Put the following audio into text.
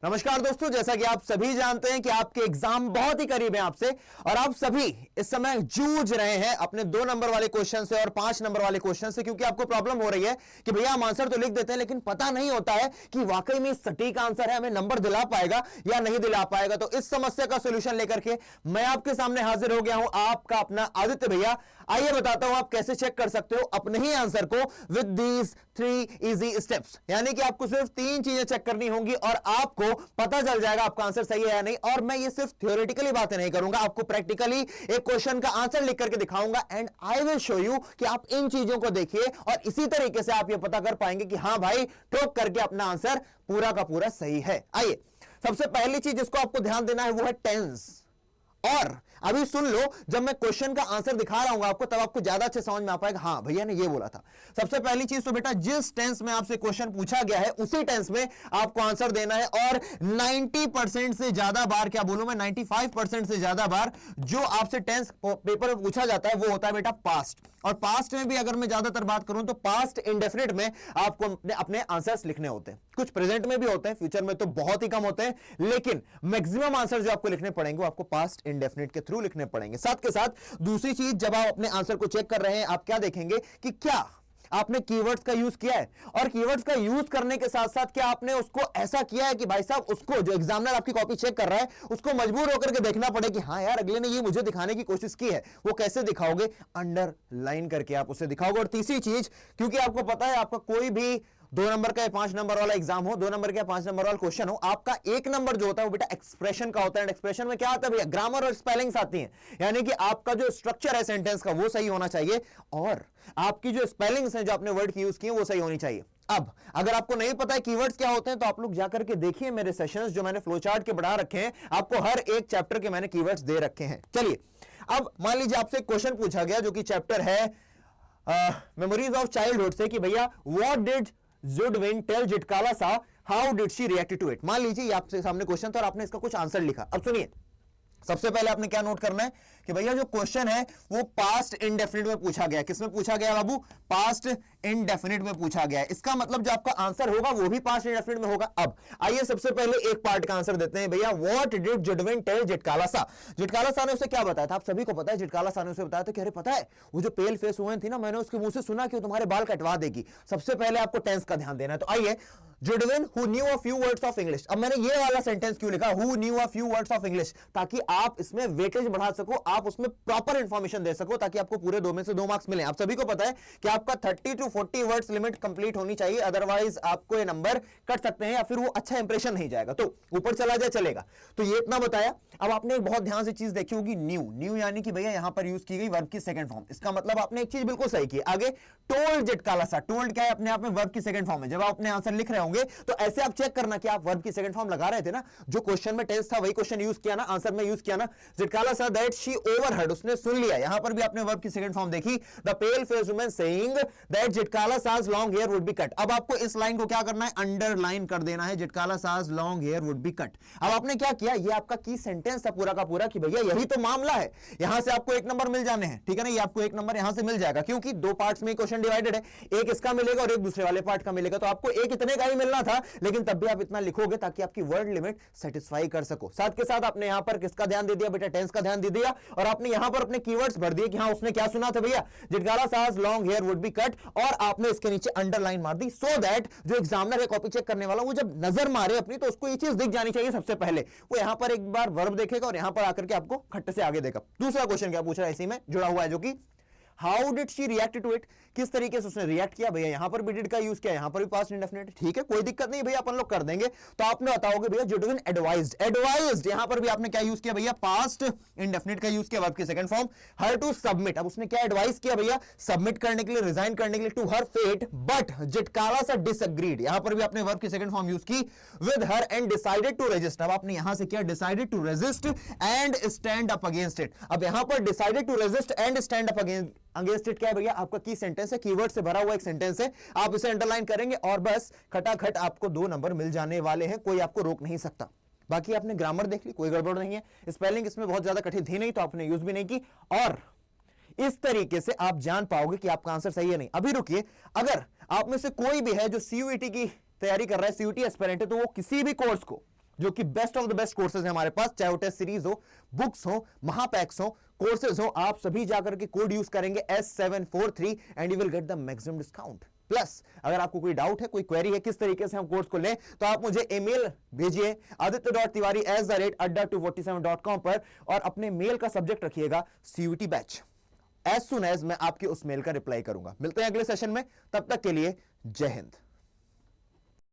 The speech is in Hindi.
नमस्कार दोस्तों, जैसा कि आप सभी जानते हैं कि आपके एग्जाम बहुत ही करीब है आपसे और आप सभी इस समय जूझ रहे हैं अपने 2 नंबर वाले क्वेश्चन से और 5 नंबर वाले क्वेश्चन से, क्योंकि आपको प्रॉब्लम हो रही है कि भैया हम आंसर तो लिख देते हैं लेकिन पता नहीं होता है कि वाकई में सटीक आंसर है, हमें नंबर दिला पाएगा या नहीं दिला पाएगा। तो इस समस्या का सोल्यूशन लेकर के मैं आपके सामने हाजिर हो गया हूं, आपका अपना आदित्य भैया। आइए बताता हूं आप कैसे चेक कर सकते हो अपने ही आंसर को विद दीज 3 इजी स्टेप्स। यानी कि आपको सिर्फ 3 चीजें चेक करनी होंगी और आपको पता चल जाएगा आपका आंसर सही है या नहीं। और मैं ये सिर्फ थ्योरेटिकली बातें नहीं करूंगा, आपको प्रैक्टिकली एक क्वेश्चन का आंसर लिख करके दिखाऊंगा and I will show you कि आप इन चीजों को देखिए और इसी तरीके से आप ये पता कर पाएंगे कि हां भाई, ठोक करके अपना आंसर पूरा का पूरा सही है। आइए, सबसे पहली चीज जिसको आपको ध्यान देना है वो है टेंस। और अभी सुन लो, जब मैं क्वेश्चन का आंसर दिखा रहा हूं आपको, तब आपको ज्यादा अच्छे समझ में आ पाएगा हां भैया ने ये बोला था। सबसे पहली चीज तो बेटा, जिस टेंस में आपसे क्वेश्चन पूछा गया है उसी टेंस में आपको आंसर देना है। और 90% से ज्यादा बार, क्या बोलूं मैं, 95% से ज्यादा बार जो आपसे टेंस पेपर में पूछा जाता है वो होता है बेटा पास्ट। और पास्ट में भी अगर मैं ज्यादातर बात करूं तो पास्ट इंडेफिनिट में आपको अपने आंसर्स लिखने होते हैं। कुछ प्रेजेंट में भी होते हैं, फ्यूचर में तो बहुत ही कम होते हैं, लेकिन मैक्सिमम आंसर जो आपको लिखने पड़ेंगे वो आपको पास्ट इंडेफिनिट के थ्रू लिखने पड़ेंगे। साथ के साथ दूसरी चीज, जब आप अपने आंसर को चेक कर रहे हैं, आप क्या देखेंगे कि क्या आपने कीवर्ड्स का यूज किया है, और कीवर्ड्स का यूज करने के साथ साथ क्या आपने उसको ऐसा किया है कि भाई साहब उसको, जो एग्जामिनर आपकी कॉपी चेक कर रहा है, उसको मजबूर होकर के देखना पड़े कि हाँ यार अगले ने ये मुझे दिखाने की कोशिश की है। वो कैसे दिखाओगे? अंडरलाइन करके आप उसे दिखाओगे। और तीसरी चीज, क्योंकि आपको पता है आपका कोई भी 2 नंबर का या 5 नंबर वाला एग्जाम हो, 2 नंबर का 5 नंबर वाला क्वेश्चन हो, आपका 1 नंबर जो होता है वो बेटा एक्सप्रेशन का होता है। एक्सप्रेशन में क्या आता है भैया? ग्रामर और स्पेलिंग्स आती हैं। यानी कि आपका जो स्ट्रक्चर है सेंटेंस का वो सही होना चाहिए और आपकी जो स्पेलिंग्स हैं, जो आपने वर्ड की यूज किए, वो सही होनी चाहिए। अब अगर आपको नहीं पता है कीवर्ड्स क्या होते हैं तो आप लोग जाकर के देखिए मेरे सेशंस जो मैंने फ्लो चार्ट के बढ़ा रखे हैं, आपको हर एक चैप्टर के मैंने कीवर्ड्स दे रखे हैं। चलिए, अब मान लीजिए आपसे क्वेश्चन पूछा गया जो कि चैप्टर है मेमोरीज ऑफ चाइल्डहुड से, कि भैया what did Judewin tell Zitkala how did she react to it. मान लीजिए आपसे सामने क्वेश्चन था और आपने इसका कुछ आंसर लिखा। अब सुनिए, सबसे पहले आपने क्या नोट करना है कि भैया जो क्वेश्चन है वो पास्ट इंडेफिनिट में पूछा गया। किसमें पूछा गया बाबू? पास्ट इंडेफिनिट में पूछा गया। इसका मतलब जो आपका आंसर होगा वो भी पास्ट इंडेफिनिट में होगा। अब आइए सबसे पहले एक पार्ट का आंसर देते हैं भैया। व्हाट डिड जुडविन टेल जिटकाला जिटकाला ने उसे क्या बताया था? आप सभी को पता है जिटकाला ने उसे बताया था कि अरे पता है वो जो पेल फेस वुमन थी ना, मैंने उसके मुंह से सुना कि वो तुम्हारे बाल कटवा देगी। सबसे पहले आपको टेंस का ध्यान देना है। तो आइए, Judewin who knew a few words of English. अब मैंने ये वाला सेंटेंस क्यों लिखा, who knew a few words of English, ताकि आप इसमें वेटेज बढ़ा सको, आप उसमें प्रॉपर इंफॉर्मेशन दे सको, ताकि आपको पूरे 2 में से 2 मार्क्स मिले। आप सभी को पता है कि आपका 30 to 40 वर्ड्स लिमिट कंप्लीट होनी चाहिए, अदरवाइज आपको ये नंबर कट सकते हैं या फिर वो अच्छा इंप्रेशन नहीं जाएगा। तो ऊपर चला जाए चलेगा। तो ये इतना बताया। अब आपने एक बहुत ध्यान से चीज देखी होगी, न्यू यानी कि भैया यहां पर यूज की गई वर्ब की सेकंड फॉर्म। इसका मतलब आपने एक चीज बिल्कुल सही की। आगे टोल्ड जिटकाला टोल्ड क्या है? अपने आप में वर्ब की सेकंड फॉर्म है। जब आप अपने आंसर लिख रहे होंगे तो ऐसे चेक करना कि आप वर्ब की सेकंड फॉर्म लगा रहे थे ना, जो क्वेश्चन में टेंस था वही क्वेश्चन यूज किया ना, आंसर में यूज किया ना। जिटकाला सा दैट शी ओवरहर्ड, उसने सुन लिया। यहां पर भी आपने वर्ब की सेकंड फॉर्म देखी, the pale face woman saying that Zitkala Sa's long hair would be cut. अब आपको इस लाइन को क्या करना है? अंडरलाइन कर देना है, जिटकाला Sa's long hair would be cut. अब आपने क्या किया? ये आपका की सेंटेंस था पूरा का पूरा कि भैया यही तो मामला है। यहां से आपको 1 नंबर मिल जाने हैं, ठीक है ना? ये आपको 1 नंबर यहां से मिल जाएगा, क्योंकि 2 पार्ट्स में क्वेश्चन डिवाइडेड है। एक इसका मिलेगा और एक दूसरे वाले पार्ट का मिलेगा। तो आपको एक इतने का ही मिलना था, लेकिन तब भी आप इतना लिखोगे ताकि आपकी वर्ड लिमिट सेटिस्फाई कर सको। साथ के साथ आपने यहां पर किसका ध्यान दे दिया बेटा? टेंस का ध्यान दे दिया। और आपने यहां पर अपने कीवर्ड्स भर दिए कि हाँ उसने क्या सुना था भैया? जिटकाला Sa's long hair would be cut. और आपने इसके नीचे अंडरलाइन मार दी, सो दैट जो एग्जामिनर है कॉपी चेक करने वाला, वो जब नजर मारे अपनी तो उसको ये चीज दिख जानी चाहिए सबसे पहले। वो यहां पर एक बार वर्ब देखेगा और यहां पर आकर के आपको खट्टे से आगे देगा। दूसरा क्वेश्चन क्या पूछ रहा है इसी में जुड़ा हुआ है, जो कि how did she react to it, किस तरीके से उसने रिएक्ट किया। भैया यहां पर भी डिड का यूज किया, यहां पर भी पास्ट इंडेफिनिट, ठीक है, कोई दिक्कत नहीं भैया, अपन लोग कर देंगे। तो आपने बताओगे भैया जुडविन एडवाइज्ड, यहां पर भी आपने क्या यूज किया भैया? पास्ट इंडेफिनिट का यूज किया, वर्ब की second form. Her to submit, अब उसने क्या एडवाइस किया भैया? सबमिट करने के लिए, रिजाइन करने के लिए, to her fate, but Zitkala Sa disagreed. यहां पर भी आपने वर्ब की सेकंड फॉर्म यूज की, with her and decided to resist. अब आपने यहां से किया decided to resist and stand up against it. अब यहां पर decided to resist and stand up against it क्या है भैया? आपका की सेंटेंस है, कीवर्ड से भरा हुआ एक सेंटेंस है। आप इसे अंडरलाइन करेंगे और बस खटाखट आपको 2 नंबर मिल जाने वाले हैं, कोई आपको रोक नहीं सकता। बाकी आपने ग्रामर देख ली, कोई गड़बड़ नहीं है। स्पेलिंग इसमें बहुत ज्यादा कठिन थी नहीं, तो आपने यूज भी नहीं की। और इस तरीके से आप जान पाओगे कि आपका आंसर सही है नहीं। अभी रुकिए, अगर आप में से कोई भी है जो सीयूईटी की तैयारी कर रहा है, सीयूईटी एस्पिरेंट है, तो वो किसी भी कोर्स को जो कि best of the best courses है हमारे पास, चाहे वो टेस्ट सीरीज हो, बुक्स हो, महापैक्स हो, कोर्सेज हो, आप सभी जाकर के कोड यूज करेंगे S743 and you will get the maximum discount. Plus अगर आपको कोई डाउट है, कोई क्वेरी है किस तरीके से हम कोर्स को लें, तो आप मुझे ईमेल भेजिए aditya.tiwari@247.com पर, और अपने मेल का सब्जेक्ट रखिएगा CUET batch. As soon as मैं आपके उस मेल का रिप्लाई करूंगा। मिलते हैं अगले सेशन में, तब तक के लिए जय हिंद।